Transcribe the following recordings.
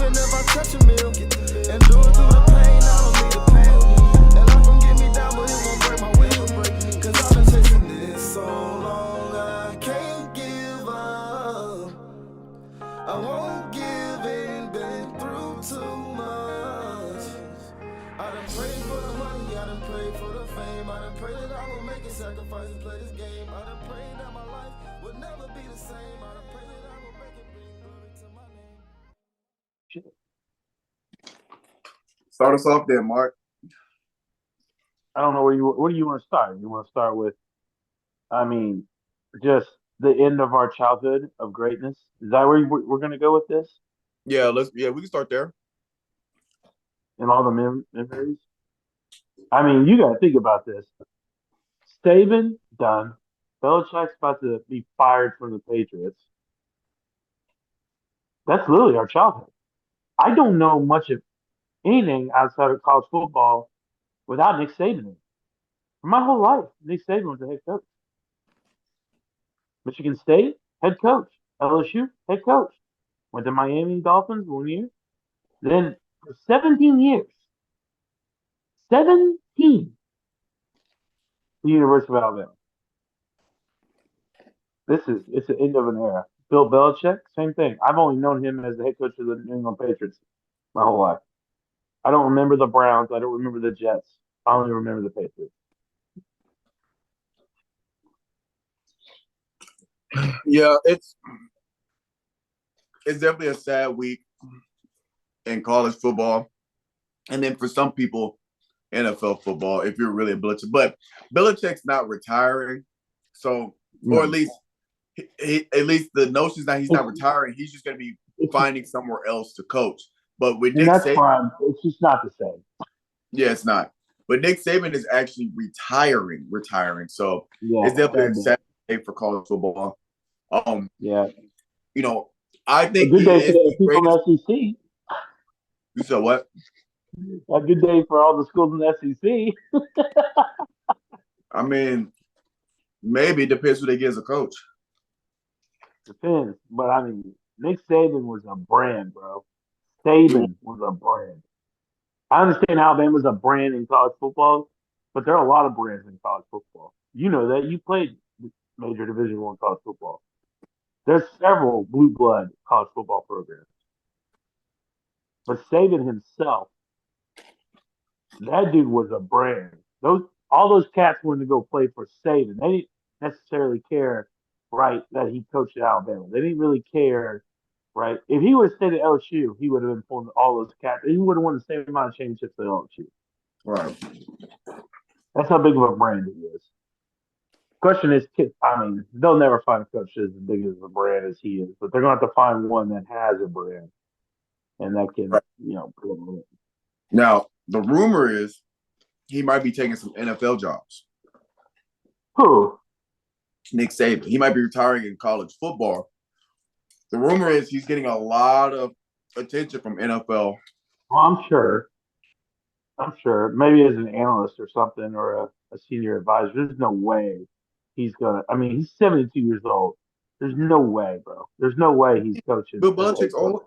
even if I touch a meal. And do it through the pain, I don't need the pain. And life gon' get me down, but it won't break my will. Cause I've been chasing this so long, I can't give up. I won't give in, been through too much. I done prayed for the money, I done prayed for the fame. I done prayed that I will make a sacrifice and play this game. I done prayed that my life would never be the same. I done prayed that I will make it bring glory to my name. Start us off there, Mark. I don't know where do you want to start? You want to start with, I mean, just the end of our childhood of greatness? Is that where we're going to go with this? Yeah, we can start there. And all the memories? I mean, you got to think about this. Saban, done. Belichick's about to be fired from the Patriots. That's literally our childhood. I don't know much of anything outside of college football without Nick Saban. For my whole life, Nick Saban was the head coach. Michigan State, head coach. LSU, head coach. Went to Miami Dolphins 1 year. Then for 17 years, 17, the University of Alabama. It's the end of an era. Bill Belichick, same thing. I've only known him as the head coach of the New England Patriots my whole life. I don't remember the Browns. I don't remember the Jets. I only remember the Patriots. Yeah, it's definitely a sad week in college football. And then for some people, NFL football, if you're really a Belichick. But Belichick's not retiring. So, or at least the notion is that he's not retiring. He's just going to be finding somewhere else to coach. But with Nick Saban, fine. It's just not the same. Yeah, it's not. But Nick Saban is actually retiring. So it's definitely a sad day for college football. Yeah. You know, I think a good day for the people in the SEC. You said what? A good day for all the schools in the SEC. I mean, maybe it depends who they get as a coach. Depends. But I mean, Nick Saban was a brand, bro. Saban was a brand. I understand Alabama's a brand in college football, but there are a lot of brands in college football. You know that. You played major Division I college football. There's several blue blood college football programs. But Saban himself, that dude was a brand. All those cats wanted to go play for Saban. They didn't necessarily care, right, that he coached at Alabama. They didn't really care, right? If he would have stayed at LSU, he would have been pulling all those cats. He would have won the same amount of championships at LSU. Right. That's how big of a brand he is. Question is, I mean, they'll never find a coach as big as a brand as he is, but they're going to have to find one that has a brand and that can, put on it. Now, the rumor is he might be taking some NFL jobs. Who? Nick Saban. He might be retiring in college football. The rumor is he's getting a lot of attention from NFL. Well, I'm sure. Maybe as an analyst or something or a senior advisor. There's no way he's going to. I mean, he's 72 years old. There's no way, bro. There's no way he's coaching. Bill Belichick's old?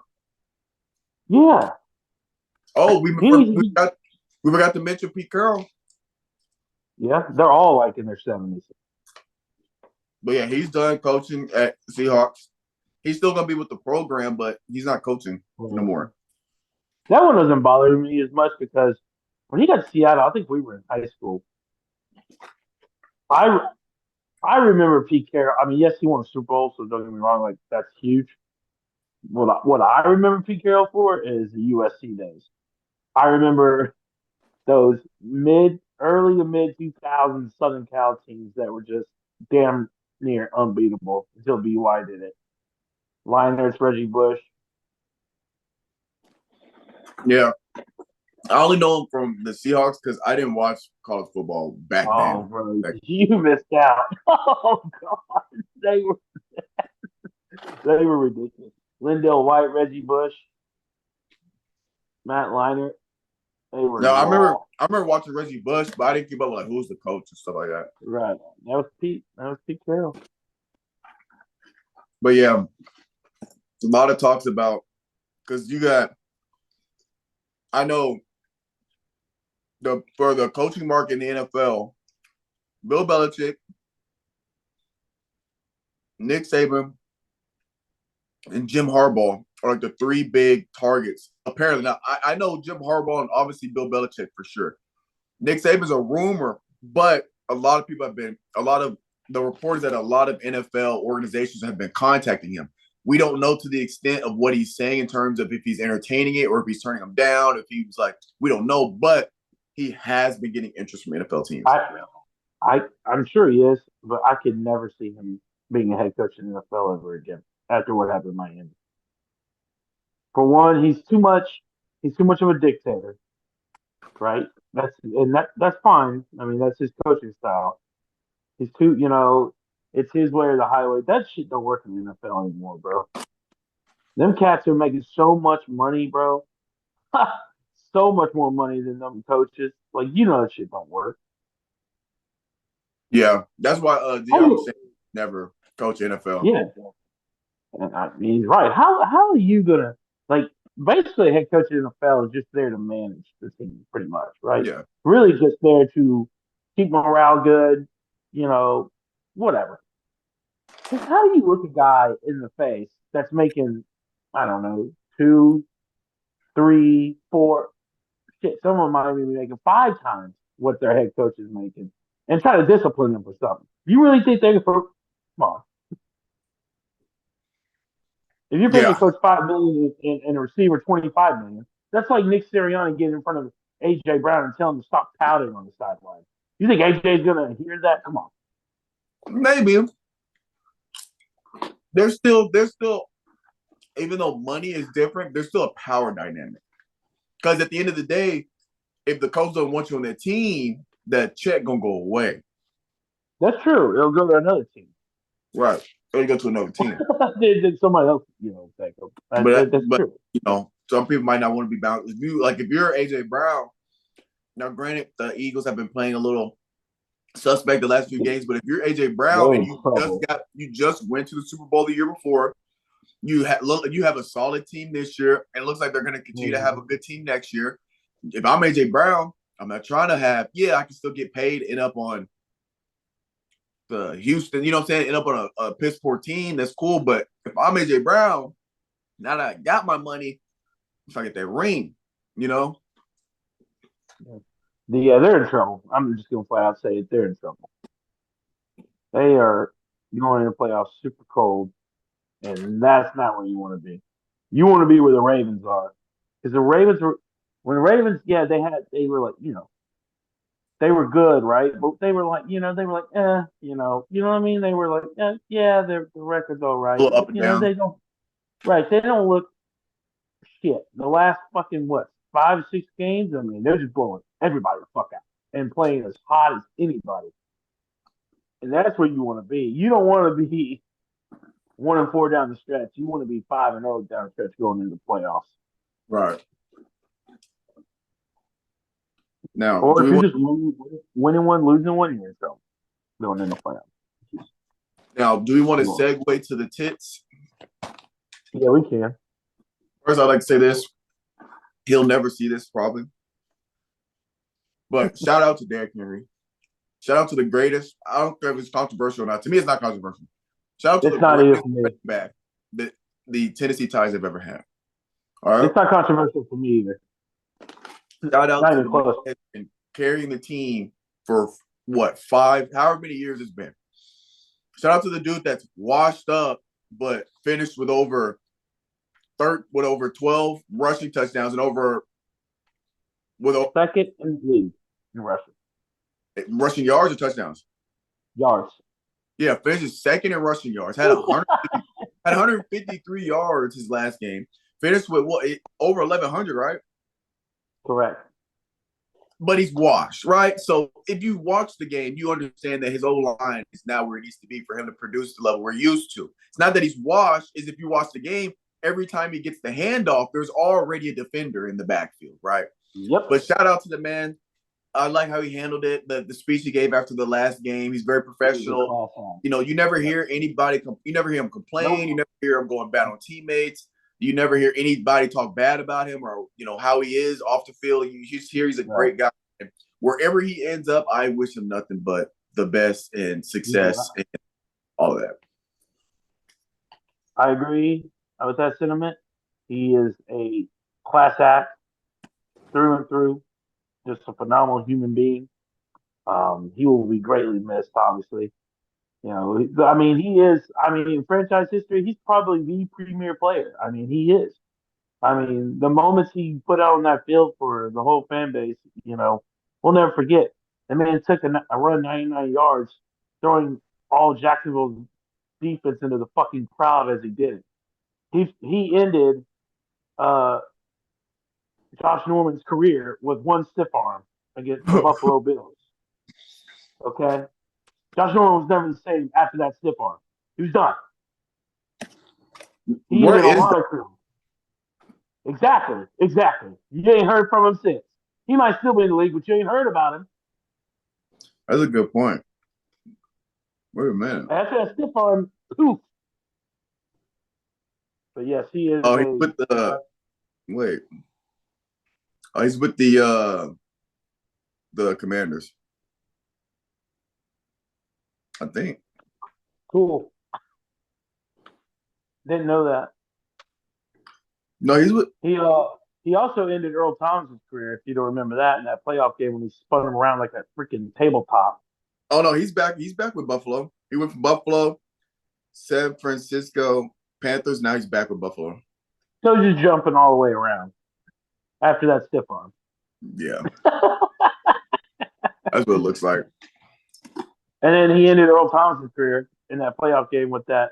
Yeah. Oh, we forgot to mention Pete Carroll. Yeah, they're all like in their 70s. But yeah, he's done coaching at Seahawks. He's still going to be with the program, but he's not coaching no more. That one doesn't bother me as much because when he got to Seattle, I think we were in high school. I remember Pete Carroll. I mean, yes, he won a Super Bowl, so don't get me wrong, like that's huge. What I remember Pete Carroll for is the USC days. I remember those early to mid 2000s Southern Cal teams that were just damn near unbeatable until BY did it. Liners, Reggie Bush. Yeah. I only know him from the Seahawks because I didn't watch college football back then. Bro, you missed out. Oh, God. They were ridiculous. Lindell White, Reggie Bush, Matt Leinart. They were I remember watching Reggie Bush, but I didn't keep up with who's the coach and stuff like that. Right. That was Pete Carroll. But yeah, a lot of talks about because you got I know for the coaching market in the NFL, Bill Belichick, Nick Saban, and Jim Harbaugh are like the three big targets. Apparently, now I know Jim Harbaugh and obviously Bill Belichick for sure. Nick Saban's a rumor, but a lot of people have been, a lot of the reporters that a lot of NFL organizations have been contacting him. We don't know to the extent of what he's saying in terms of if he's entertaining it or if he's turning them down. If he was like, we don't know, but he has been getting interest from NFL teams. I'm sure he is, but I could never see him being a head coach in the NFL ever again after what happened in Miami. For one, he's too much. He's too much of a dictator, right? That's fine. I mean, that's his coaching style. He's too, it's his way or the highway. That shit don't work in the NFL anymore, bro. Them cats are making so much money, bro. So much more money than them coaches. Like, that shit don't work. Yeah, that's why Deion was saying never coach NFL. Yeah, and I mean, he's right. How are you gonna like? Basically, a head coach in the NFL is just there to manage the team, pretty much, right? Yeah, Really, just there to keep morale good, whatever. Because how do you look a guy in the face that's making, I don't know, two, three, four, shit, someone might be making five times what their head coach is making, and try to discipline them for something? You really think they can? Come on. If you're paying a yeah. coach $5 million and a receiver $25 million, that's like Nick Sirianni getting in front of AJ Brown and telling him to stop pouting on the sideline. You think AJ's gonna hear that? Come on. Maybe there's still, even though money is different, there's still a power dynamic. Because at the end of the day, if the coach don't want you on their team, that check gonna go away. That's true. It'll go to another team. Right. Or you go to another team. Then somebody else, take them. That's but true. some people might not want to be bound. If you're AJ Brown, now granted the Eagles have been playing a little suspect the last few games, but if you're AJ Brown and you just went to the Super Bowl the year before, you have a solid team this year, and it looks like they're going to continue to have a good team next year. If I'm AJ Brown, I'm not trying to have. I can still get paid, end up on the Houston, you know what I'm saying, end up on a piss poor team. That's cool, but if I'm AJ Brown, now that I got my money, if I get that ring, Yeah, they're in trouble. I'm just gonna flat out say it. They're in trouble. They are going in the playoffs super cold, and that's not where you want to be. You want to be where the Ravens are, because the Ravens were when the Ravens, they were like, they were good, right? But they were like, you know what I mean? They were like, the record's all right. a little up But, and down. they don't, right? They don't look shit. The last fucking, 5, 6 games? I mean, they're just blowing everybody the fuck out and playing as hot as anybody. And that's where you want to be. You don't want to be 1-4 down the stretch. You want to be 5-0 down the stretch going into the playoffs. Right. Now, Or if you're just winning one, losing one, you're in trouble going into the playoffs. Now, do we want to segue to the tits? Yeah, we can. First, I'd like to say this. He'll never see this, probably. But shout out to Derrick Henry. Shout out to the greatest. I don't care if it's controversial or not. To me, it's not controversial. Shout out to the greatest running back that the Tennessee Titans have ever had. All right? It's not controversial for me either. Shout out to the man that's been carrying the team for, however many years it's been. Shout out to the dude that's washed up but finished with over 12 rushing touchdowns and second in the league in rushing yards or touchdowns. Yards. Yeah, finished second in rushing yards. Had 153 yards his last game. Finished with over 1,100, right? Correct. But he's washed, right? So if you watch the game, you understand that his O-line is now where it needs to be for him to produce the level we're used to. It's not that he's washed, is if you watch the game, every time he gets the handoff, there's already a defender in the backfield, right? Yep. But shout out to the man. I like how he handled it. The speech he gave after the last game. He's very professional. You never hear anybody. You never hear him complain. Nope. You never hear him going bad on teammates. You never hear anybody talk bad about him or how he is off the field. You just hear he's a great guy. And wherever he ends up, I wish him nothing but the best and success and all that. I agree with that sentiment. He is a class act through and through, just a phenomenal human being. He will be greatly missed, obviously. I mean, he is. I mean, in franchise history, he's probably the premier player. I mean, he is. I mean, the moments he put out on that field for the whole fan base, we'll never forget. The man took a run 99 yards, throwing all Jacksonville's defense into the fucking crowd as he did it. He ended uh, Josh Norman's career with one stiff arm against the Buffalo Bills. Okay, Josh Norman was never the same after that stiff arm. He was done. He Where ended a is lot that? of careers. Exactly. You ain't heard from him since. He might still be in the league, but you ain't heard about him. That's a good point. Wait a minute. After that stiff arm, poof. But yes, he is Oh, he's with the wait. Oh, he's with the Commanders. I think. cool. Didn't know that. No, he's with. He also ended Earl Thomas' career, if you don't remember that, in that playoff game when he spun him around like a freaking tabletop. Oh no, he's back. He's back with Buffalo. He went from Buffalo, San Francisco Panthers. Now he's back with Buffalo. So he's just jumping all the way around after that stiff arm. Yeah, that's what it looks like. And then he ended Earl Thomas' career in that playoff game with that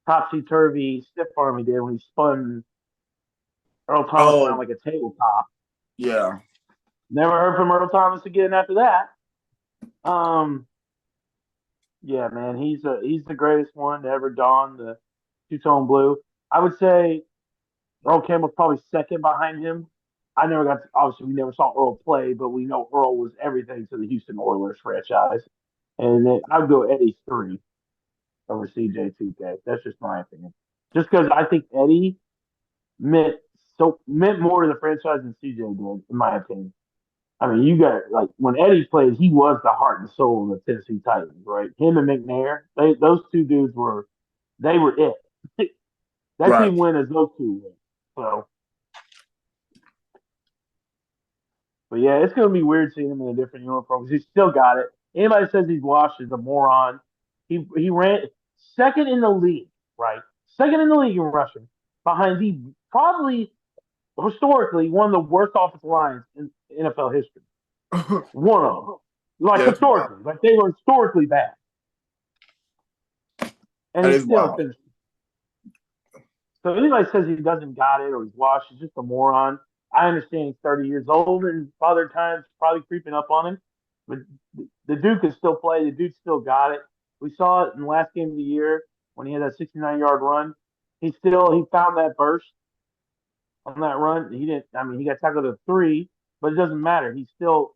topsy-turvy stiff arm he did when he spun Earl Thomas around like a tabletop. Yeah. Never heard from Earl Thomas again after that. Yeah, man, he's the greatest one to ever don the two-tone blue. I would say Earl Campbell's probably second behind him. Obviously we never saw Earl play, but we know Earl was everything to the Houston Oilers franchise. And then I'd go Eddie 3 over CJ2K. That's just my opinion. Just because I think Eddie meant more to the franchise than CJ did, in my opinion. I mean, you got when Eddie played, he was the heart and soul of the Tennessee Titans, right? Him and McNair, those two dudes were it. That Right. team win as those two win. So, but yeah, it's gonna be weird seeing him in a different uniform because he's still got it. Anybody says he's washed is a moron. He ran second in the league, right? Second in the league in rushing, behind the probably historically one of the worst offensive lines in NFL history. One of them. Historically. Like they were historically bad. And that he is still wild. finished. So anybody says he doesn't got it or he's washed is just a moron. I understand he's 30 years old and father time's probably creeping up on him. But the dude can still play. The dude still got it. We saw it in the last game of the year when he had that 69-yard run. He found that burst on that run. He got tackled at 3, but it doesn't matter. He still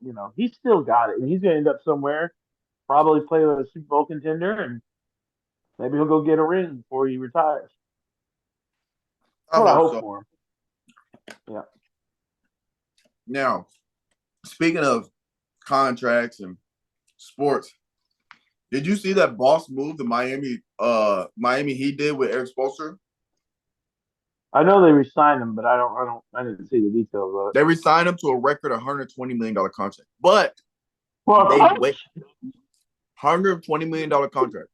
got it. And he's going to end up somewhere, probably play with a Super Bowl contender, and maybe he'll go get a ring before he retires. That's what I hope for him. Yeah. Now, speaking of contracts and sports, did you see that boss move the Miami Heat did with Eric Spoelstra? I know they re-signed him, but I didn't see the details of it. They re-signed him to a record $120 million contract. But Well, wait $120 million contract.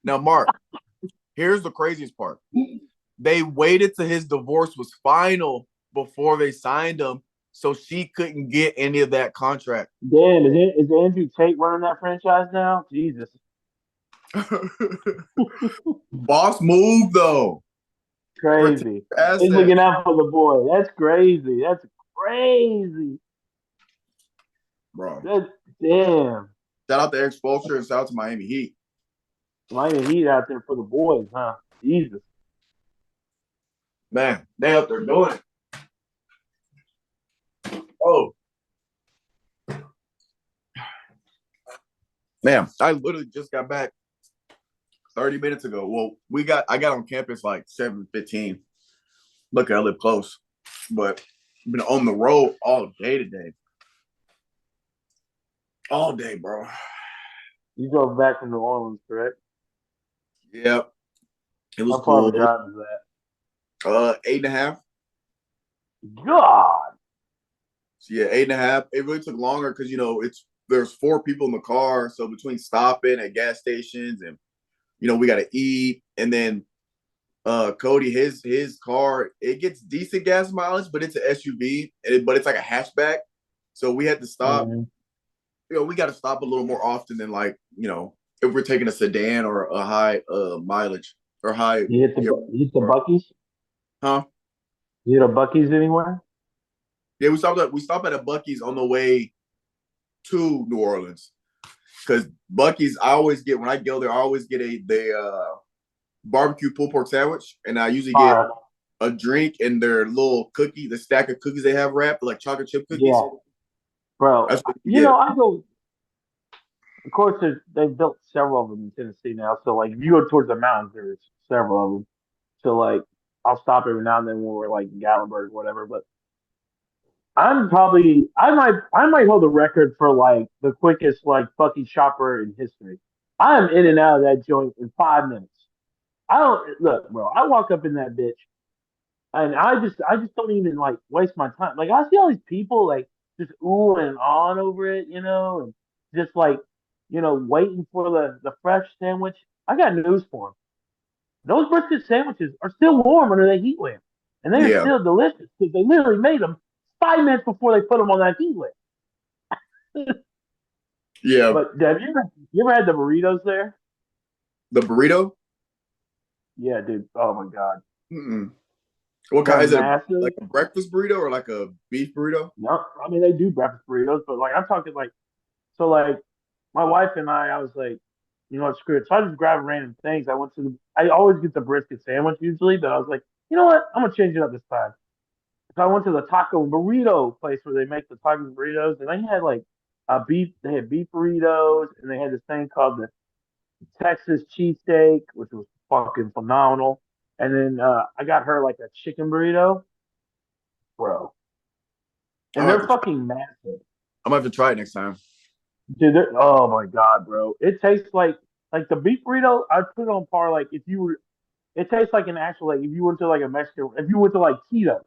Now, Mark, here's the craziest part. They waited till his divorce was final before they signed him, so she couldn't get any of that contract. Damn, is Andrew Tate running that franchise now? Jesus. Boss move, though. Crazy. He's looking out for the boy. That's crazy. Bro. Damn. Shout out to Eric Spoelstra and shout out to Miami Heat. Miami Heat out there for the boys, huh? Jesus. Man, they out there doing it. Oh. Man, I literally just got back 30 minutes ago. Well, I got on campus like 7:15. Luckily, I live close, but I've been on the road all day today. All day, bro. You drove back from New Orleans, correct? Yep. It was How far of cool. a drive is that? 8.5. God. So yeah, 8.5. It really took longer because there's 4 people in the car. So between stopping at gas stations and we gotta eat. And then Cody, his car, it gets decent gas mileage, but it's an SUV, but it's like a hatchback. So we had to stop. Mm-hmm. We got to stop a little more often than if we're taking a sedan or a high mileage or high. You hit the Buckies? Huh? You hit a Buckies anywhere? Yeah, we stopped at a Bucky's on the way to New Orleans because Bucky's. I always get when I go there. I always get the barbecue pulled pork sandwich, and I usually get Alright. a drink and their little cookie, the stack of cookies they have wrapped, like chocolate chip cookies. Yeah, bro. That's what you get. I go. Of course, they've built several of them in Tennessee now. So like, if you go towards the mountains, there's several of them. So like, I'll stop every now and then when we're like in Gatlinburg, whatever. But I might hold the record for like the quickest like fucking shopper in history. I am in and out of that joint in 5 minutes. I don't look, bro. I walk up in that bitch, and I just don't even like waste my time. Like I see all these people like just ooh and on over it, and just like waiting for the fresh sandwich. I got news for them. Those brisket sandwiches are still warm under the heat lamp, and they are Yeah, still delicious because they literally made them 5 minutes before they put them on that heat lamp. yeah. But have you ever had the burritos there? The burrito. Yeah, dude. Oh my god, Mm-mm. What kind they're is it? massive. Like a breakfast burrito or like a beef burrito? No, I mean they do breakfast burritos, but like I'm talking like so like my wife and I was like, what, screw it. So I just grabbed random things. I always get the brisket sandwich usually, but I was like, you know what? I'm gonna change it up this time. So I went to the taco and burrito place where they make the tacos and burritos, and they had like they had beef burritos, and they had this thing called the Texas cheesesteak, which was fucking phenomenal. And then I got her like a chicken burrito, bro. I'm And gonna have they're to try. fucking massive. I'm gonna have to try it next time. Dude, oh my god, bro. It tastes like the beef burrito, I'd put it on par like if you were it tastes like an actual like if you went to like a Mexican if you went to like Tito.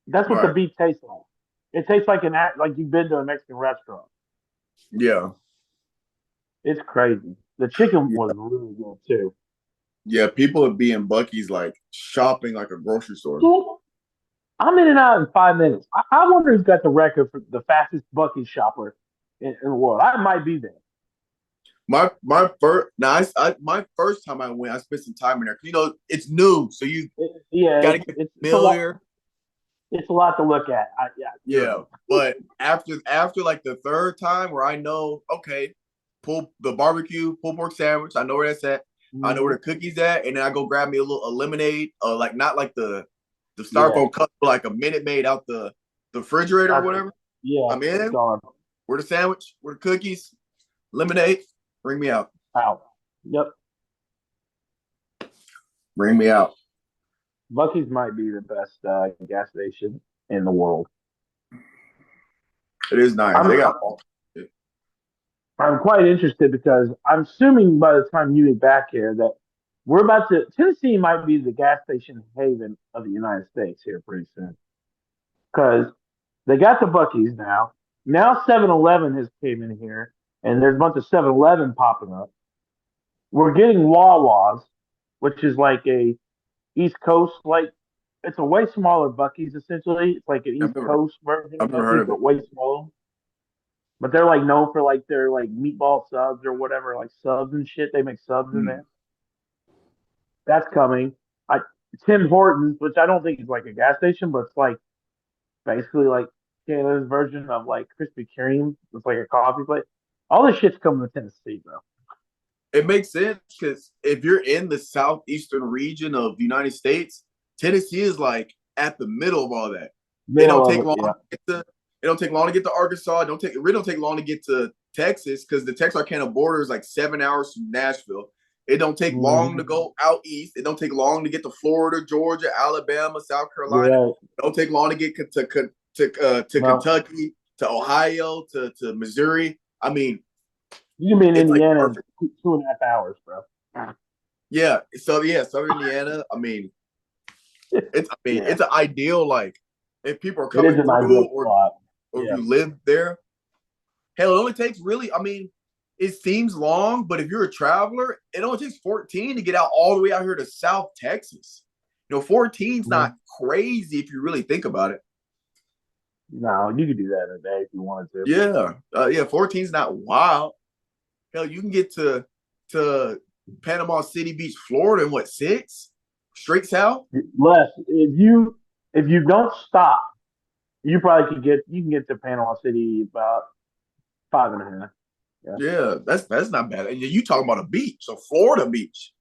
That's what the Right. beef tastes like. It tastes like like you've been to a Mexican restaurant. Yeah. It's crazy. The chicken Yeah. was really good too. Yeah. People would be in Bucky's like shopping like a grocery store. Dude, I'm in and out in 5 minutes. I wonder who's got the record for the fastest Bucky shopper in the world. I might be there. My first now my first time I went, I spent some time in there. It's new, so you Yeah, gotta get it's a lot. familiar. It's a lot to look at. Yeah, you're Yeah. right. But after like the third time where I know, okay, pull the barbecue, pulled pork sandwich, I know where that's at. I know where Mhm. the cookies at, and then I go grab me a lemonade, like not like the Yeah, styrofoam cup, but like a Minute Maid out the refrigerator or gotcha. whatever. Yeah, I'm in. gone Where the sandwich, where the cookies, lemonade, bring me out. out. Yep, Bring me out. Bucky's might be the best gas station in the world. It is nice. I'm They got I'm quite interested because I'm assuming by the time you get back here that we're about to Tennessee might be the gas station haven of the United States here pretty soon because they got the Bucky's now. Now 7-Eleven has came in here, and there's a bunch of 7-Eleven popping up. We're getting Wawa's, which is like a East Coast like it's a way smaller Bucky's essentially. It's like an I've East never Coast version I've of never heard Bucky's, of it. but way smaller. But they're like known for like their like meatball subs or whatever, like subs and shit. They make subs in Hmm. there. That's coming. I Tim Hortons, which I don't think is like a gas station, but it's like basically like Canada's version of like Krispy Kreme. It's like a coffee place. All this shit's coming to Tennessee, bro. It makes sense because if you're in the southeastern region of the United States, Tennessee is like at the middle of all that. It don't Middle of take it, long yeah. to get to. It don't take long to get to Arkansas. It really don't take long to get to Texas because the Texarkana border is like 7 hours from Nashville. It don't take long to go out east. It don't take long to get to Florida, Georgia, Alabama, South Carolina. Right. It don't take long to get to Kentucky, to Ohio, to Missouri. I mean, you can be in it's like Indiana perfect. in 2.5 hours, bro. Yeah. So Southern Indiana. I mean, Yeah. it's an ideal, like, if people are It is coming an through, ideal spot. or if Yeah. you live there. Hell, it only takes really, I mean, it seems long, but if you're a traveler, it only takes 14 to get out all the way out here to South Texas. 14's not crazy if you really think about it. No, you could do that in a day if you wanted to. Yeah, 14's not wild. Hell, you can get to Panama City Beach, Florida in what, 6? Straight south? Less. If you don't stop, you probably you can get to Panama City about 5.5. Yeah, that's not bad. And you talking about a beach, so Florida beach.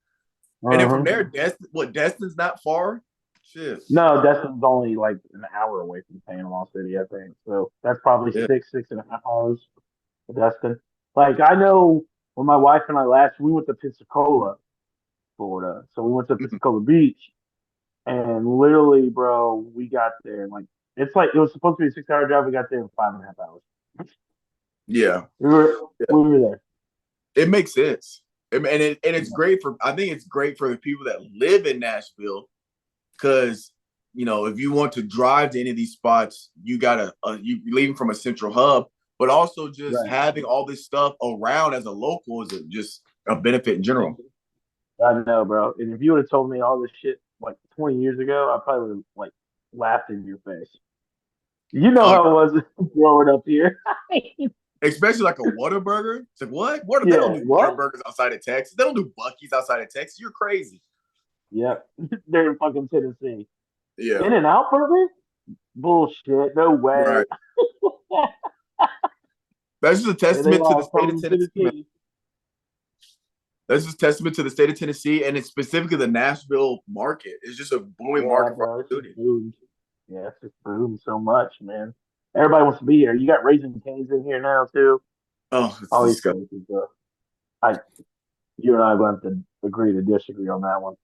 And then from there, Destin's not far? Shit. No, Destin's only like an hour away from Panama City, I think. So that's probably Yeah. 6.5 hours to Destin. Like I know when my wife and I we went to Pensacola, Florida. So we went to Pensacola Beach, and literally, bro, we got there and it was supposed to be a 6 hour drive. We got there in 5.5 hours. Yeah. We were there. It makes sense. And it's great I think it's great for the people that live in Nashville, because if you want to drive to any of these spots, you gotta you leaving from a central hub, but also just having all this stuff around as a local is just a benefit in general. I know, bro. And if you would have told me all this shit like 20 years ago, I probably would have laughed in your face. You know how it was growing up here. Especially like a Whataburger. It's like, what? They don't do Whataburgers outside of Texas. They don't do Buc-ee's outside of Texas. You're crazy. Yep. They're in fucking Tennessee. Yeah. In-N-Out Burger? Bullshit. No way. Right. That's just a testament to the state of Tennessee. That's just a testament to the state of Tennessee, and it's specifically the Nashville market. It's just a booming market for opportunity. Yeah, it's just boomed so much, man. Everybody wants to be here. You got Raising Cane's in here now too. Oh, it's all disgusting. You and I are going to agree to disagree on that one.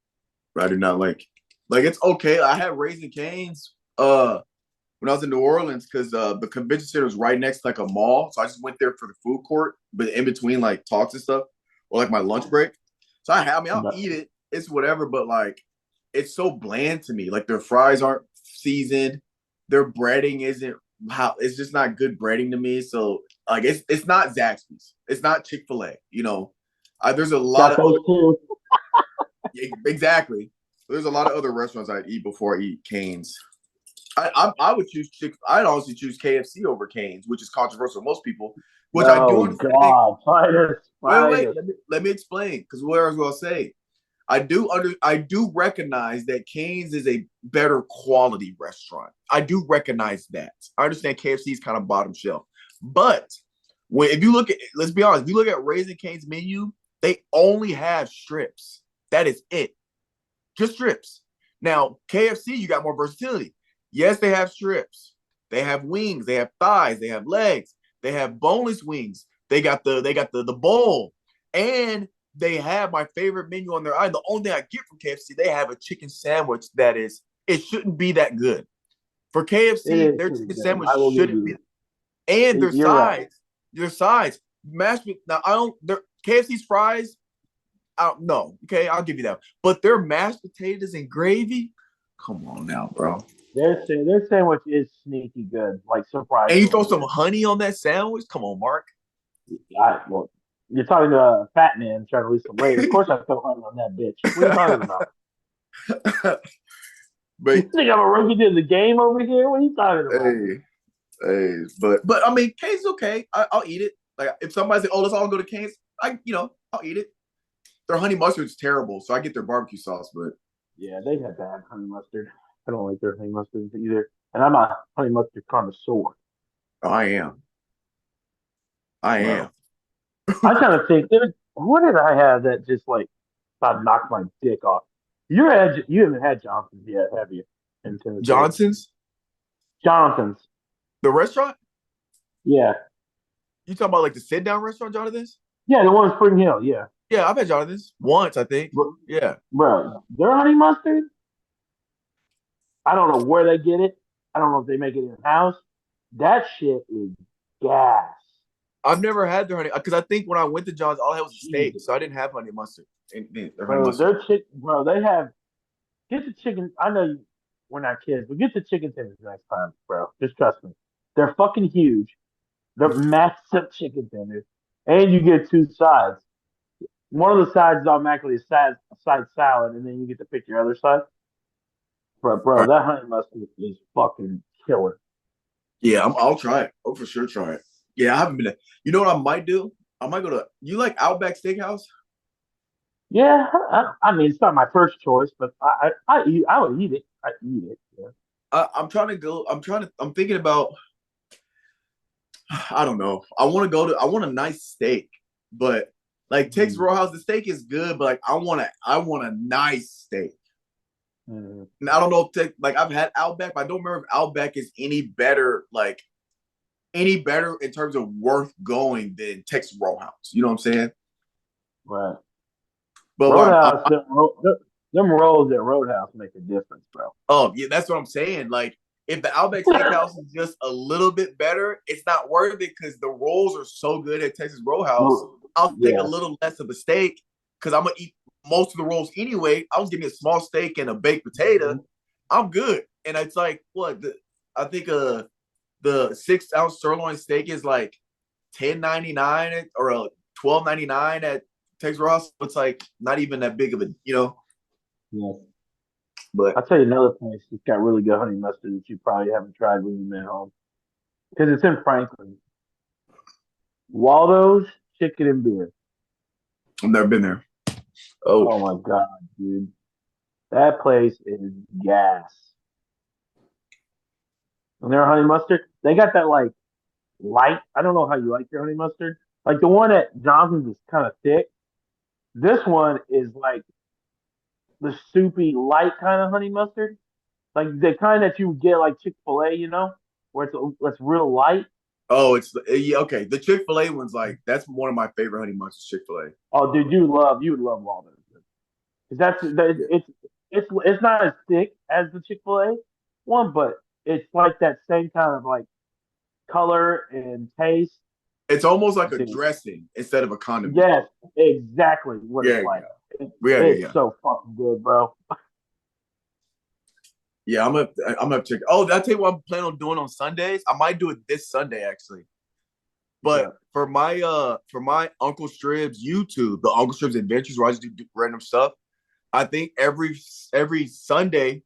I do not like it's okay. I had Raising Cane's when I was in New Orleans, because the convention center was right next to a mall. So I just went there for the food court, but in between talks and stuff, or my lunch break. So I'll eat it. It's whatever, but it's so bland to me. Their fries aren't seasoned. Their breading isn't it's just not good breading to me. So it's not Zaxby's. It's not Chick-fil-A. There's a lot of exactly. There's a lot of other restaurants I'd eat before I eat Cane's. I would choose I'd honestly choose KFC over Cane's, which is controversial to most people. Which I do understand. Wait. Let me explain, because what I was going to say, I do recognize that Cane's is a better quality restaurant. I do recognize that. I understand KFC is kind of bottom shelf, but if you look at, let's be honest, if you look at Raising Cane's menu, they only have strips. That is it, just strips. Now KFC, you got more versatility. Yes, they have strips. They have wings. They have thighs. They have legs. They have boneless wings. They got the bowl, and they have my favorite menu on their eye. The only thing I get from KFC, they have a chicken sandwich it shouldn't be that good. For KFC, their chicken sandwich shouldn't be. And their sides, mashed. Now KFC's fries. I don't know. Okay, I'll give you that. But their mashed potatoes and gravy. Come on now, bro. Their sandwich is sneaky good, surprising. And you throw some honey on that sandwich? Come on, Marc. You're talking to a fat man trying to lose some weight. Of course I throw honey on that bitch. What are you talking about? But you think I'm a rookie to the game over here? What are you talking about? Hey, but I mean, Cane's is okay. I'll eat it. If somebody says, "Oh, let's all go to Cane's," I'll eat it. Their honey mustard is terrible, so I get their barbecue sauce. But yeah, they have bad honey mustard. I don't like their honey mustard either, and I'm a honey mustard connoisseur. Oh, I am. I kind of think, what did I have that just about knocked my dick off? You haven't had Johnson's yet, have you? In Tennessee? Johnson's. The restaurant? Yeah. You talking about the sit down restaurant, Jonathan's? Yeah, the one in Spring Hill. Yeah. Yeah, I've had Jonathan's once, I think. Yeah. Bro, their honey mustard, I don't know where they get it. I don't know if they make it in house. That shit is gas. I've never had their honey because I think when I went to John's, all I had was a steak, Jesus. so I didn't have honey mustard. Their honey Bro, mustard. they have get the chicken. I know we're not kids, but get the chicken tenders next time, bro. Just trust me. They're fucking huge. They're massive chicken tenders. And you get two sides. One of the sides is automatically a side salad, and then you get to pick your other side. All Bro, right. that honey mustard is fucking killer. Yeah, I'll try it. I'll for sure try it. Yeah, I haven't been. You know what I might do? I might go to. You like Outback Steakhouse? Yeah, I mean it's not my first choice, but I would eat it. I eat it. Yeah. I'm trying to go. I'm thinking about. I don't know. I want to go to. I want a nice steak, but like Texas Mm, Roadhouse, the steak is good, but like I want a nice steak. mm. And I don't know if like I've had Outback, but I don't remember if Outback is any better, like any better in terms of worth going than Texas Roadhouse. You know what I'm saying? Right. But Roadhouse, them rolls at Roadhouse make a difference, bro. oh yeah, that's what I'm saying. Like if the Outback Steakhouse is just a little bit better, it's not worth it because the rolls are so good at Texas Roadhouse. Well, I'll take a yeah. little less of a steak because I'm gonna eat most of the rolls anyway. I was getting a small steak and a baked potato. Mhm. I'm good. And it's like what I think the 6 ounce sirloin steak is like $10.99 or $12.99 at Texas Roadhouse. It's like not even that big of a, Yeah. but I'll tell you another place that's got really good honey mustard that you probably haven't tried when you've been home. Because it's in Franklin. Waldo's Chicken and Beer. I've never been there. Oh, Oh my God, dude. That place is gas. And their honey mustard, they got that like light. I don't know how you like your honey mustard. Like the one at Johnson's is kind of thick. This one is like the soupy light kind of honey mustard. Like the kind that you get like Chick-fil-A, where it's real light. oh, it's yeah, okay. The Chick-fil-A one's like that's one of my favorite honey mustards. Chick-fil-A. Oh, dude, you would love Waldo's. Cause Yeah, it's not as thick as the Chick-fil-A one, but it's like that same kind of like color and taste. it's almost like a Dude, dressing instead of a condiment. yes, exactly what it's Yeah, like. It, yeah, yeah, it's yeah. so fucking good, bro. Yeah, I'm gonna check. Oh, did I tell you what I'm planning on doing on Sundays? I might do it this Sunday actually. Yeah. But for my Uncle Strib's YouTube, the Uncle Strib's Adventures, where I just do random stuff. I think every Sunday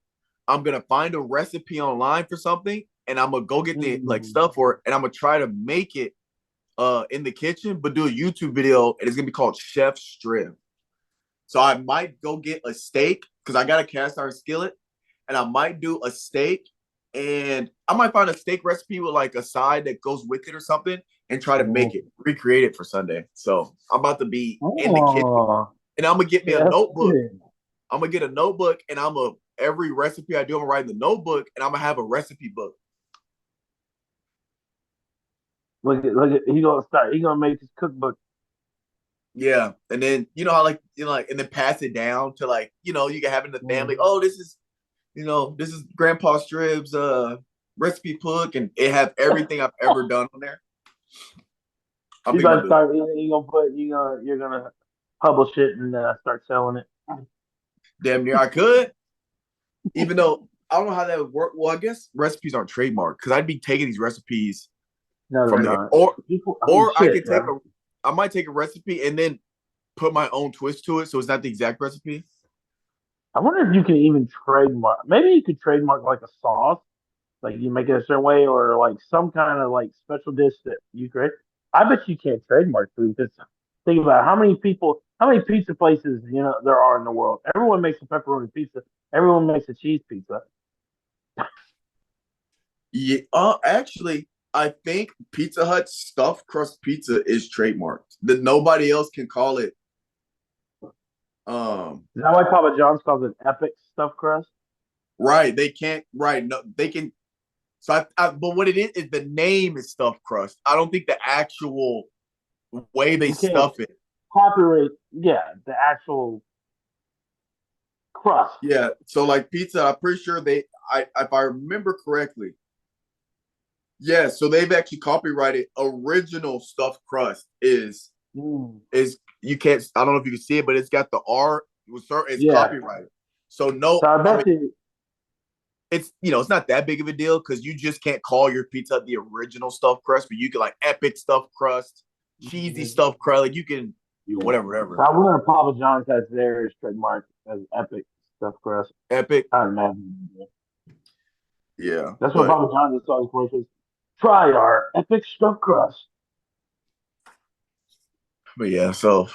I'm gonna find a recipe online for something, and I'm gonna go get the like Mm. stuff for it, and I'm gonna try to make it in the kitchen, but do a YouTube video, and it's gonna be called Chef Strib. So I might go get a steak because I got a cast iron skillet, and I might do a steak, and I might find a steak recipe with like a side that goes with it or something, and try to make it, recreate it for Sunday. So I'm about to be in the kitchen, Oh, and I'm gonna get me a Chef notebook. Strib. I'm gonna get a notebook, and every recipe I do, I'm gonna write in the notebook, and I'm gonna have a recipe book. Look at he gonna start. He gonna make his cookbook. Yeah, and then you know how like and then pass it down to like you can have it in the family. Mhm. Oh, this is Grandpa Strib's recipe book, and it has everything I've ever done on there. I'm He's thinking gonna about doing start. You're gonna publish it and start selling it. damn near I could, even though I don't know how that would work. Well, I guess recipes aren't trademarked because I'd be taking these recipes No, they're from there, not. or People, I mean, or I shit, could take bro. I might take a recipe and then put my own twist to it, so it's not the exact recipe. I wonder if you can even trademark. Maybe you could trademark like a sauce, like you make it a certain way, or like some kind of like special dish that you create. I bet you can't trademark food because think about how many pizza places there are in the world. Everyone makes a pepperoni pizza. Everyone makes a cheese pizza. Yeah, actually, I think Pizza Hut stuffed crust pizza is trademarked. That nobody else can call it. Is that why Papa John's calls it epic stuffed crust? Right. They can't. Right. No, they can. So, but what it is the name is stuffed crust. I don't think the actual way they You can't. stuff it. copyright. Yeah, the actual crust. Yeah. So like pizza, I'm pretty sure if I remember correctly, yeah. So they've actually copyrighted original stuffed crust Mm. is you can't. I don't know if you can see it, but it's got the R. It's Yeah. copyrighted. So no, So I I mean bet you. it's it's not that big of a deal because you just can't call your pizza the original stuffed crust, but you can like epic stuffed crust, cheesy stuffed crust, like you can Yeah. So whatever. I wonder if Papa John's has theirs trademarked as epic stuffed crust. Epic, I imagine. Yeah. yeah, That's what but Papa John's is always commercials. Try our epic stuffed crust. yeah, so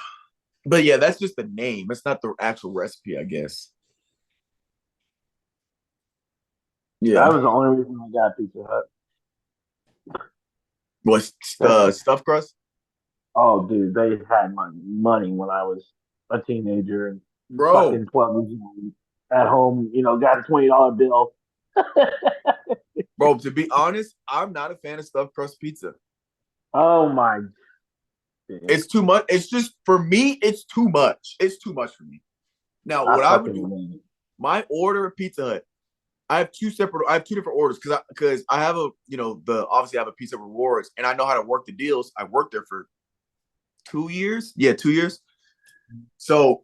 but yeah, that's just the name. It's not the actual recipe, I guess. That Yeah, was the only reason I got Pizza Hut. what's That's stuffed crust, oh, dude, they had my money when I was a teenager and bro, fucking 12 years old at home. Got a $20 bill. bro. To be honest, I'm not a fan of stuffed crust pizza. Oh my god, It's too much. It's just for me. It's too much. It's too much for me. Now, I what I would fucking do, love it. my order of Pizza Hut. I have two different orders because I have the obviously I have a Pizza Rewards and I know how to work the deals. I worked there for 2 years. Yeah, 2 years. So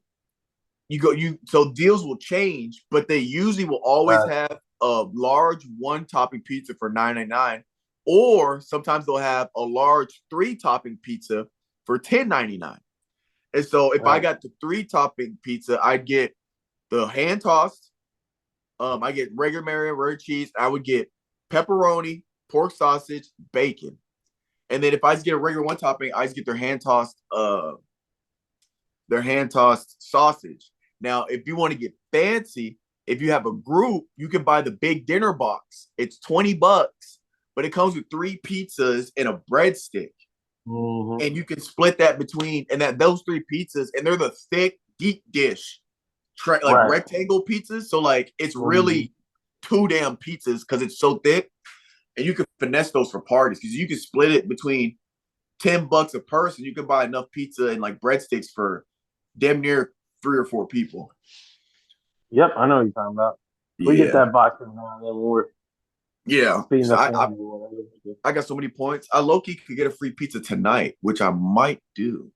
so deals will change, but they usually will always Right, have a large one topping pizza for $9.99, or sometimes they'll have a large three topping pizza for $10.99. And so if I right. got the three topping pizza, I'd get the hand tossed. I get regular Maryland red cheese. I would get pepperoni, pork sausage, bacon. And then if I just get a regular one topping, I just get their hand tossed sausage. Now, if you want to get fancy, if you have a group, you can buy the big dinner box. It's $20, but it comes with three pizzas and a breadstick. Mm-hmm. And you can split that between those three pizzas, and they're the thick, deep dish, like Right. rectangle pizzas. So like it's Mm-hmm. really two damn pizzas because it's so thick, and you can finesse those for parties because you can split it between $10 a person. You can buy enough pizza and like breadsticks for damn near 3 or 4 people. Yep, I know what you're talking about. We get Yeah, that box every now and then when we're yeah. feeding So the I family or whatever. I got so many points. I low key could get a free pizza tonight, which I might do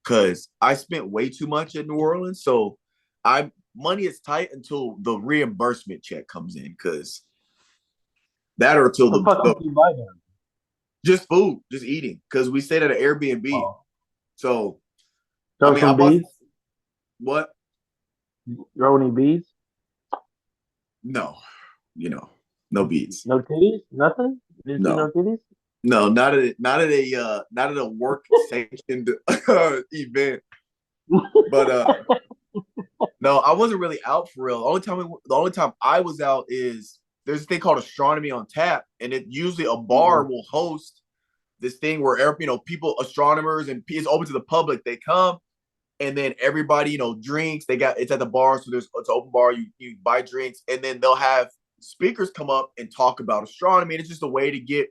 because I spent way too much in New Orleans. So I money is tight until the reimbursement check comes in because that or till What the fuck did you buy them? just food, just eating because we stayed at an Airbnb. Oh, So I throw mean, I some bought beads? what? Throw any beads? No, no beats. No titties? Nothing? Didn't see no No, titties? no, not at a work sanctioned event. But no, I wasn't really out for real. The only time I was out is there's a thing called Astronomy on Tap, and it usually a bar Mhm. will host this thing where people, astronomers, and it's open to the public. They come, and then everybody drinks. It's at the bar, so it's an open bar. You buy drinks, and then they'll have speakers come up and talk about astronomy. And it's just a way to get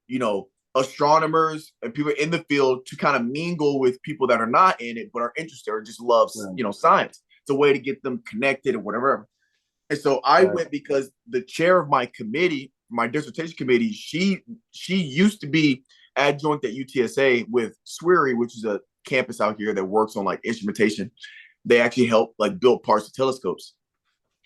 you know astronomers and people in the field to kind of mingle with people that are not in it but are interested or just love Right, science. It's a way to get them connected or whatever. And so I right. went because the chair of my committee, my dissertation committee, she used to be adjunct at UTSA with SWIRI, which is a campus out here that works on like instrumentation. They actually help like build parts of telescopes.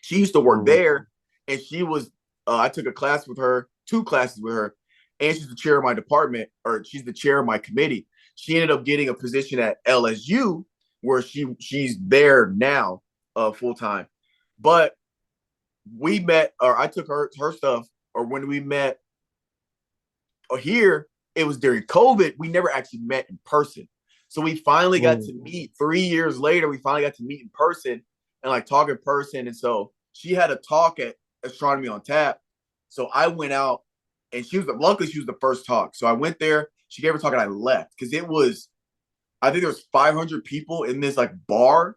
She used to work Mm-hmm. there, and she was. I took a class with her, 2 classes with her, and she's the chair of my department, or she's the chair of my committee. She ended up getting a position at LSU, where she's there now, full time. But we met, or I took her stuff, or when we met here, it was during COVID. We never actually met in person. So we finally got to meet 3 years later. We finally got to meet in person and like talk in person. And so she had a talk at Astronomy on Tap. So I went out, and luckily she was the first talk. So I went there. She gave her talk and I left because I think there was 500 people in this like bar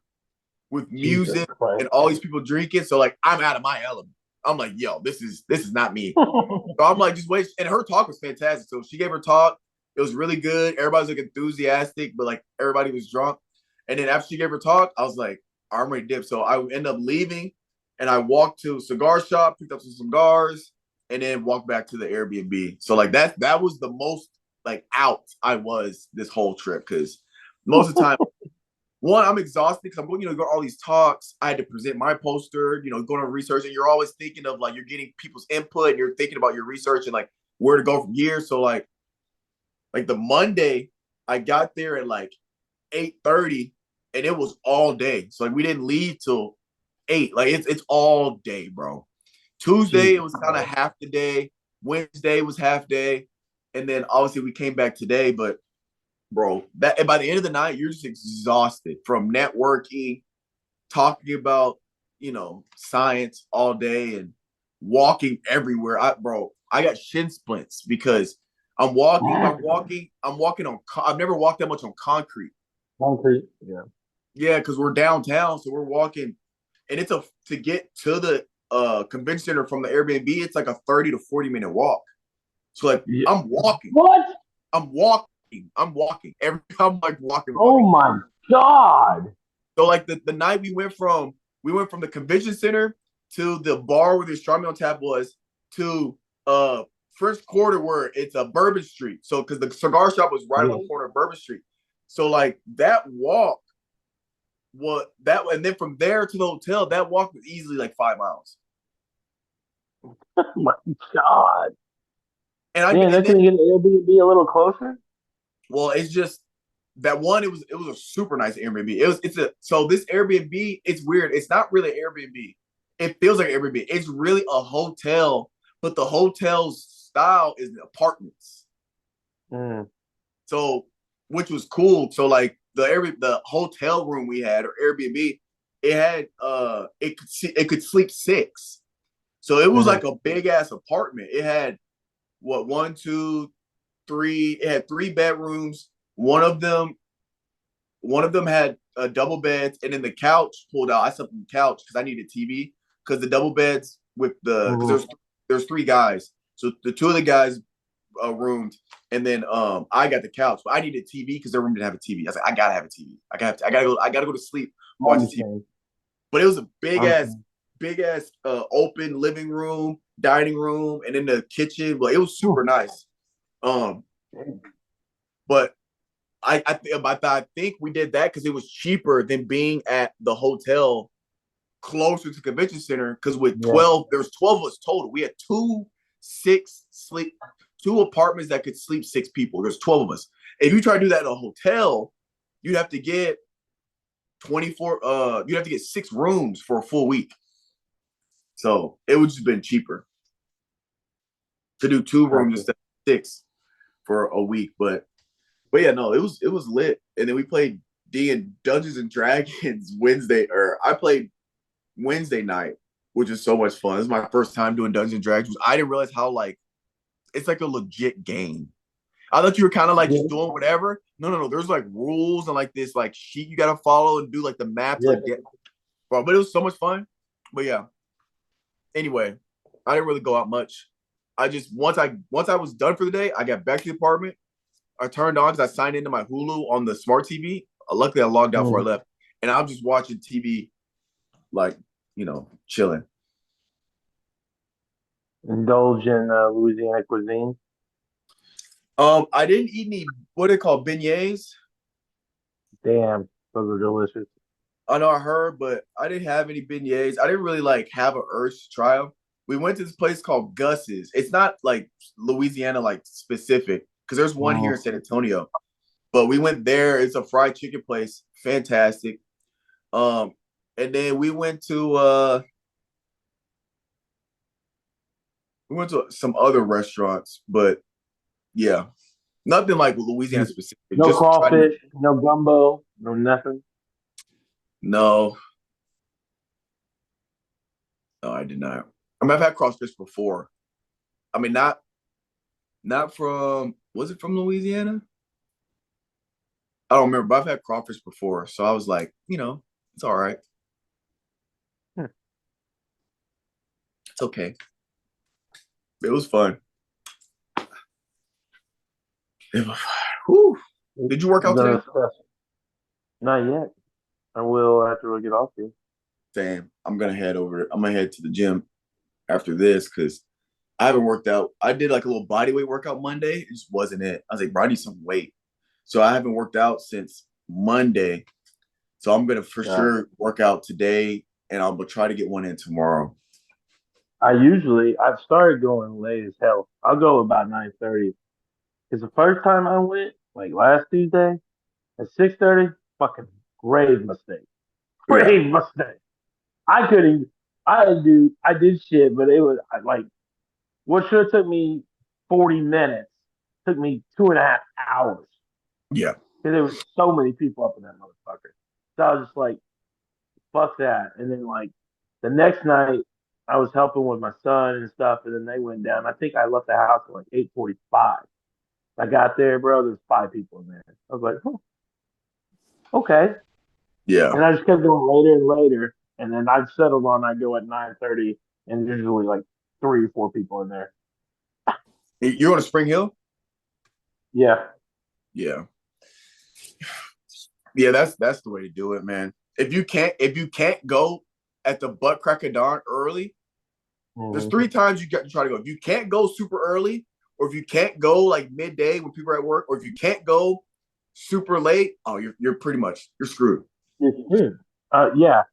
with Jesus music Christ. and all these people drinking. So like I'm out of my element. I'm like, yo, this is not me. So I'm like, just wait. And her talk was fantastic. So she gave her talk. It was really good. Everybody was like enthusiastic, but like everybody was drunk. And then after she gave her talk, I was like, I'm ready to dip. So I ended up leaving, and I walked to a cigar shop, picked up some cigars, and then walked back to the Airbnb. So like that was the most like out I was this whole trip, because most of the time, one, I'm exhausted because I'm going, go to all these talks. I had to present my poster, going on research, and you're always thinking of like you're getting people's input, and you're thinking about your research and like where to go from here. So like the Monday, I got there at like 8:30, and it was all day. So like we didn't leave till 8. Like it's all day, bro. Tuesday it was kind of half the day. Wednesday was half day, and then obviously we came back today. But bro, and by the end of the night, you're just exhausted from networking, talking about science all day, and walking everywhere. I got shin splints because I'm walking on. I've never walked that much on concrete. Concrete, yeah. Yeah, because we're downtown, so we're walking, and it's to get to the convention center from the Airbnb. It's like a 30 to 40-minute walk. So like I'm walking. What? I'm walking. I'm like walking. Oh my God. So like the night we went from the convention center to the bar where the Stribling on tap was, to French Quarter where it's a Bourbon Street. So because the cigar shop was right on the corner of Bourbon Street. So like that walk, and then from there to the hotel, that walk was easily like 5 miles. Oh my God. And they're gonna get an Airbnb a little closer. Well, it's just that one. It was a super nice Airbnb. So this Airbnb, it's weird. It's not really an Airbnb. It feels like an Airbnb. It's really a hotel, but the hotel's style is apartments. So, which was cool. So like the hotel room we had, or Airbnb, it had it could sleep 6. So it was like a big ass apartment. It had 1, 2, 3. It had 3 bedrooms. One of them had double beds, and then the couch pulled out. I slept on the couch because I needed TV, because the double beds with because there's 3 guys. So the 2 of the guys roomed, and then I got the couch, but I needed TV because their room didn't have a TV. I was like, I gotta have a TV. I gotta go to sleep, watch the TV. But it was a big ass open living room, dining room, and in the kitchen. But it was super nice. But I think we did that because it was cheaper than being at the hotel closer to the convention center. Because with 12, there was 12 of us total. We had 2 apartments that could sleep 6 people. There's 12 of us. If you try to do that in a hotel, you'd have to get 24. You'd have to get 6 rooms for a full week. So it would just been cheaper to do 2 rooms instead of 6 for a week. But yeah, no, it was lit. And then we played Dungeons and Dragons Wednesday, or I played Wednesday night, which is so much fun. This is my first time doing Dungeons and Dragons. I didn't realize how like it's like a legit game. I thought you were kind of like just doing whatever. No. There's like rules and like this like sheet you gotta follow and do like the map. But it was so much fun. But yeah. Anyway, I didn't really go out much. I just once I was done for the day, I got back to the apartment. I turned on because I signed into my Hulu on the smart TV. Luckily, I logged out before I left, and I'm just watching TV, like chilling. Indulge in Louisiana cuisine. I didn't eat any what they call beignets. Damn, those are delicious. I know I heard, but I didn't have any beignets. I didn't really like have an urge to try them. We went to this place called Gus's. It's not like Louisiana like specific, because there's one here in San Antonio. But we went there. It's a fried chicken place. Fantastic. And then we went to some other restaurants, but yeah. Nothing like Louisiana specific. No just crawfish, no gumbo, no nothing. No, I did not. I mean, I've had crawfish before. I mean, not from, was it from Louisiana? I don't remember, but I've had crawfish before. So I was like, it's all right. It's okay. It was fun. Whew. Did you work out today? Not yet. I will after we get off here. Same. I'm gonna head over. I'm gonna head to the gym after this because I haven't worked out. I did like a little body weight workout Monday. It just wasn't it. I was like, bro, I need some weight. So I haven't worked out since Monday. So I'm gonna for Yeah. sure work out today, and I'll try to get one in tomorrow. I've started going late as hell. I'll go about 9:30. Because the first time I went, like last Tuesday at 6:30, fucking grave mistake. Yeah, Grave mistake. I couldn't. I did shit, but it was like what should have took me 40 minutes took me 2.5 hours yeah, because there was so many people up in that motherfucker. So I was just like, fuck that. And then like the next night, I was helping with my son and stuff, and then they went down. I think I left the house at like 8:45. I got there, bro. There's 5 people in there. I was like, oh, okay. yeah. And I just kept going later and later, and then I've settled on I go at 9:30, and there's usually like 3 or 4 people in there. You're on a Spring Hill? Yeah. Yeah, yeah. That's the way to do it, man. If you can't go at the butt crack of dawn early, there's Mhm. 3 times you got to try to go. If you can't go super early, or if you can't go like midday when people are at work, or if you can't go super late, oh, you're pretty much you're screwed. Mhm. Yeah.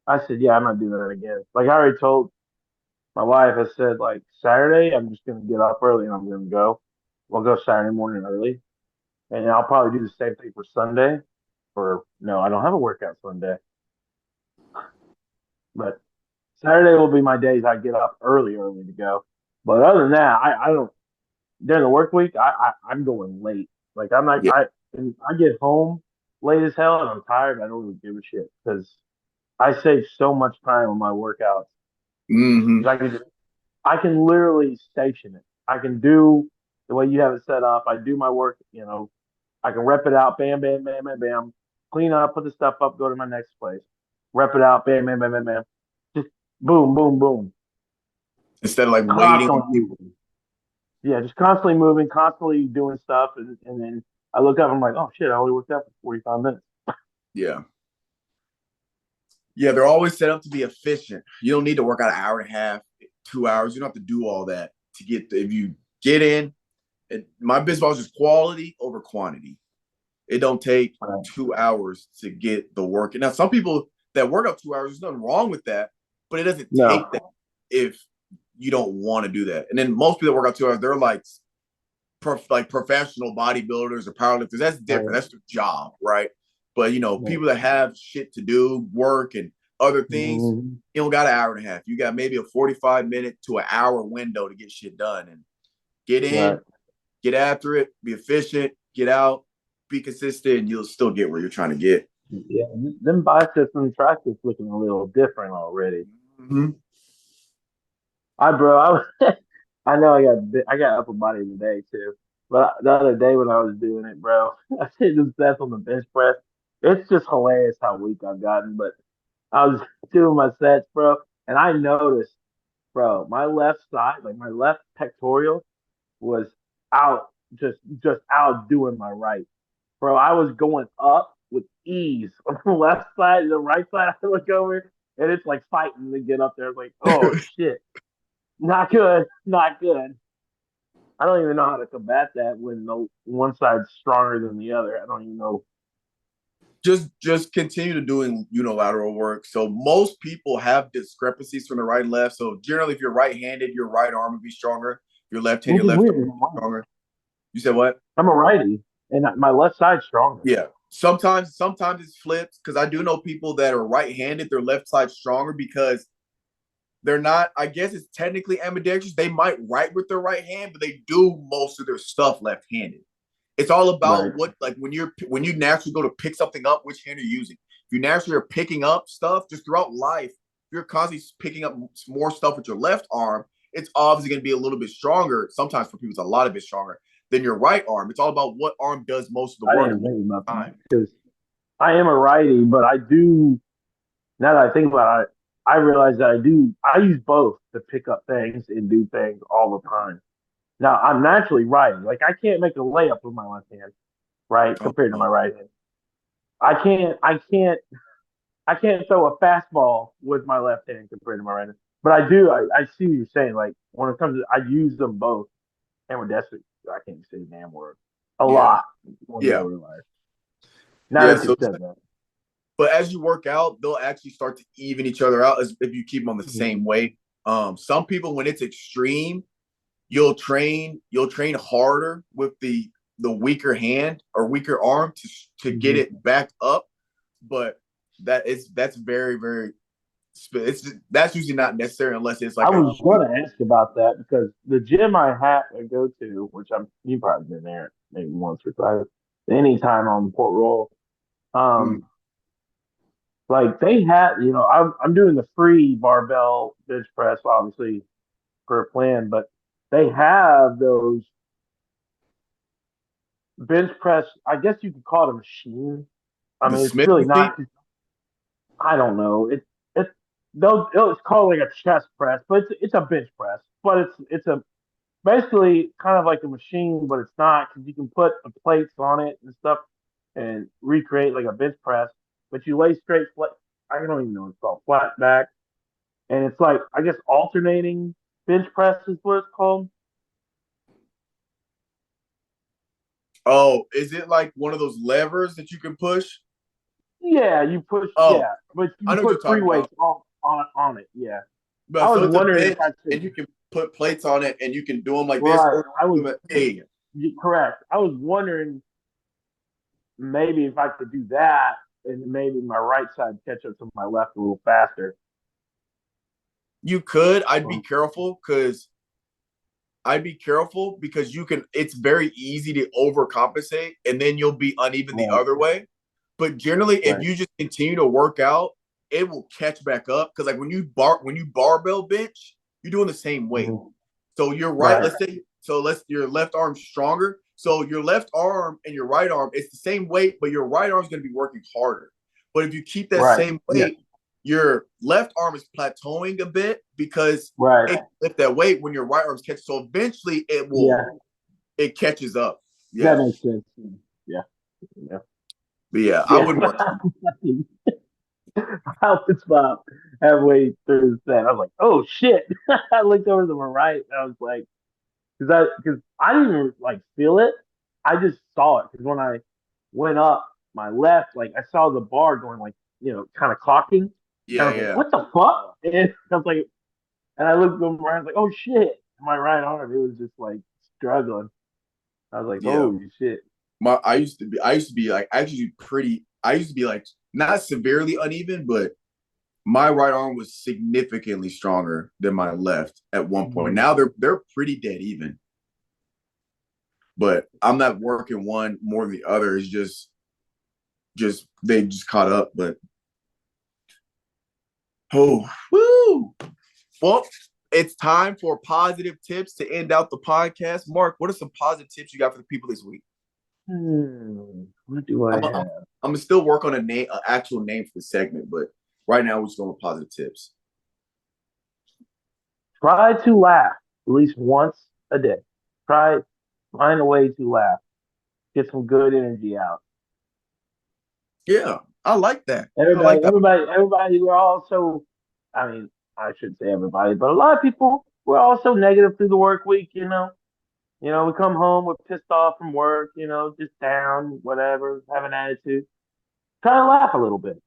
I said, yeah, I'm not doing that again. Like I already told my wife, I said, like Saturday, I'm just gonna get up early and I'm gonna go. We'll go Saturday morning early, and I'll probably do the same thing for Sunday. For no, I don't have a workout Sunday, but Saturday will be my days I get up early to go. But other than that, I don't during the work week, I'm going late. Like I'm not Yeah. and I get home late as hell and I'm tired. I don't really give a shit because I save so much time on my workouts. Hmm. 'Cause I can literally station it. I can do the way you have it set up. I do my work, I can rep it out, bam, bam, bam, bam, bam. Clean up, put the stuff up, go to my next place. Rep it out, bam, bam, bam, bam, bam. Just boom, boom, boom. Instead of like waiting on Constantly people. moving. Yeah, just constantly moving, constantly doing stuff, and then I look up, I'm like, oh shit, I only worked out for 45 minutes. Yeah. Yeah, they're always set up to be efficient. You don't need to work out an hour and a half, 2 hours. You don't have to do all that to if you get in. My business was just quality over quantity. It don't take Right. 2 hours to get the work. Now, some people that work out 2 hours, there's nothing wrong with that, but it doesn't take No. that if you don't want to do that. And then most people that work out 2 hours, they're like professional bodybuilders or powerlifters. That's different. Right. That's their job, right? But Right. people that have shit to do, work and other things, Mhm. you don't got an hour and a half. You got maybe a 45 minute to an hour window to get shit done and get Right. in, get after it, be efficient, get out, be consistent, and you'll still get where you're trying to get. Yeah. Them biceps and triceps looking a little different already. Mm-hmm. Bro, I know I got upper body today too. But the other day when I was doing it, bro, I did the sets on the bench press. It's just hilarious how weak I've gotten. But I was doing my sets, bro, and I noticed, bro, my left side, like my left pectoral, was out, just outdoing my right. Bro, I was going up with ease on the left side, the right side. I look over and it's like fighting to get up there. I'm like, oh shit, not good, not good. I don't even know how to combat that when the one side's stronger than the other. I don't even know. Just continue to doing unilateral work. So most people have discrepancies from the right and left. So generally, if you're right-handed, your right arm would be stronger. If you're left-handed, Which your is left weird. arm would be stronger. You said what? I'm a righty, and my left side's stronger. Yeah. Sometimes it's flipped because I do know people that are right-handed, their left side stronger because they're not. I guess it's technically ambidextrous. They might write with their right hand, but they do most of their stuff left-handed. It's all Right. about what like when you naturally go to pick something up, which hand are you using? If you naturally are picking up stuff just throughout life, if you're constantly picking up more stuff with your left arm, it's obviously going to be a little bit stronger. Sometimes for people, it's a lot of bit stronger than your right arm. It's all about what arm does most of the I work didn't at even think about the that time. because I am a righty, but I do. Now that I think about it, I realize that I do. I use both to pick up things and do things all the time. Now I'm naturally righty. Like I can't make a layup with my left hand, right, compared to my Oh, right hand. I can't throw a fastball with my left hand compared to my right hand. But I do. I see what you're saying. Like when it comes to, I use them both, and with that's I can't say the damn word a Yeah. lot on Yeah. daily life. Now Yeah. that you So, said that, but as you work out, they'll actually start to even each other out as if you keep them on the Mhm. same weight. Some people, when it's extreme, you'll train harder with the weaker hand or weaker arm to get Mhm. it back up. But that's very, very that's usually not necessary unless it's I like a was going to ask about that because the gym I go to, which you probably been there maybe once or twice, anytime on Port Royal, mm, um, like they had, I'm doing the free barbell bench press, obviously per plan, but they have those bench press. I guess you could call it a machine. I the mean, it's Smith really machine. not. I don't know. It's it's called like a chest press, but it's a bench press. But it's a basically kind of like a machine, but it's not because you can put the plates on it and stuff and recreate like a bench press. But you lay straight flat. I don't even know what it's called, flat back, and it's like I guess alternating bench press is what it's called. Oh, is it like one of those levers that you can push? Yeah, you push. Oh, Yeah, but I you know what you're put free talking about. weights on it. Yeah, I But was so it's a wondering if bench I and should. you can put plates on it and you can do them like this Right, or do them hey, correct. I was wondering maybe if I could do that and maybe my right side catch up to my left a little faster. you could. Oh, I'd be careful because you can it's very easy to overcompensate and then you'll be uneven the right, other way. But generally, if right. you just continue to work out, it will catch back up. Because like when you barbell bench, you're doing the same weight. Mhm. So you're right. Right, Let's say so. Let's your left arm's stronger. So your left arm and your right arm, it's the same weight, but your right arm's going to be working harder. But if you keep that right. same Yeah, weight, your left arm is plateauing a bit because right. it lift that weight when your right arm's catching. So eventually Yeah, it catches up. that Yeah. makes sense. Yeah, yeah, But yeah, I yeah. wouldn't rush. I was about halfway through that. I was like, "Oh shit!" I looked over to my right. And I was like, because I didn't even like feel it. I just saw it because when I went up my left, like I saw the bar going like kind of clocking. And I Yeah, was like, yeah. "What the fuck?" And I was like, and I looked over around, like, "Oh shit!" My right arm, it was just like struggling. I was like, Yeah. "Holy shit!" I used to be like actually pretty I used to be like not severely uneven, but my right arm was significantly stronger than my left at one point. Mhm. Now they're pretty dead even. But I'm not working one more than the other. It's just they just caught up. But oh woo. Well, it's time for positive tips to end out the podcast. Mark, what are some positive tips you got for the people this week? What do I I'm I'm, have? I'm gonna still work on an actual name for the segment, but right now we're just going with positive tips. Try to laugh at least once a day. Try find a way to laugh. Get some good energy out. Yeah, I like that. I Everybody, like that. everybody, everybody. We're all so. I mean, I shouldn't say everybody, but a lot of people we're all so negative through the work week. We come home, we're pissed off from work. Just down, whatever, have an attitude. Try to laugh a little bit.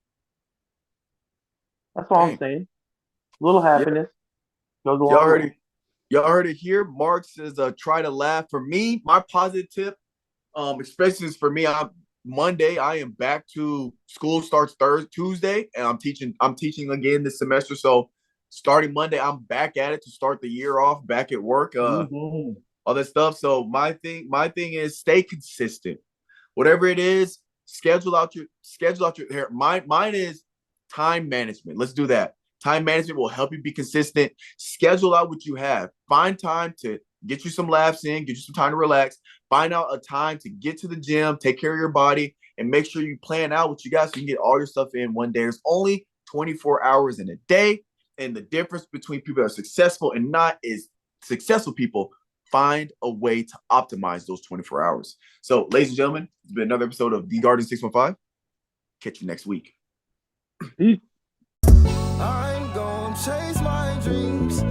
That's all I'm Dang. saying. A little Yeah, happiness goes a y'all long heard way. it. Y'all heard it here. Mark says, "Try to laugh." For me, my positive tip, especially for me, I'm Monday. I am back to school. Starts Thursday, Tuesday, and I'm teaching. I'm teaching again this semester. So starting Monday, I'm back at it to start the year off. Back at work. Mm-hmm. All that stuff. So my thing is stay consistent. Whatever it is, schedule out your hair. Mine is time management. Let's do that. Time management will help you be consistent. Schedule out what you have. Find time to get you some laughs in, get you some time to relax. Find out a time to get to the gym, take care of your body, and make sure you plan out what you got so you can get all your stuff in one day. There's only 24 hours in a day. And the difference between people that are successful and not is successful people find a way to optimize those 24 hours. So, ladies and gentlemen, it's been another episode of The Garden 615. Catch you next week. Peace. I'm gonna chase my dreams.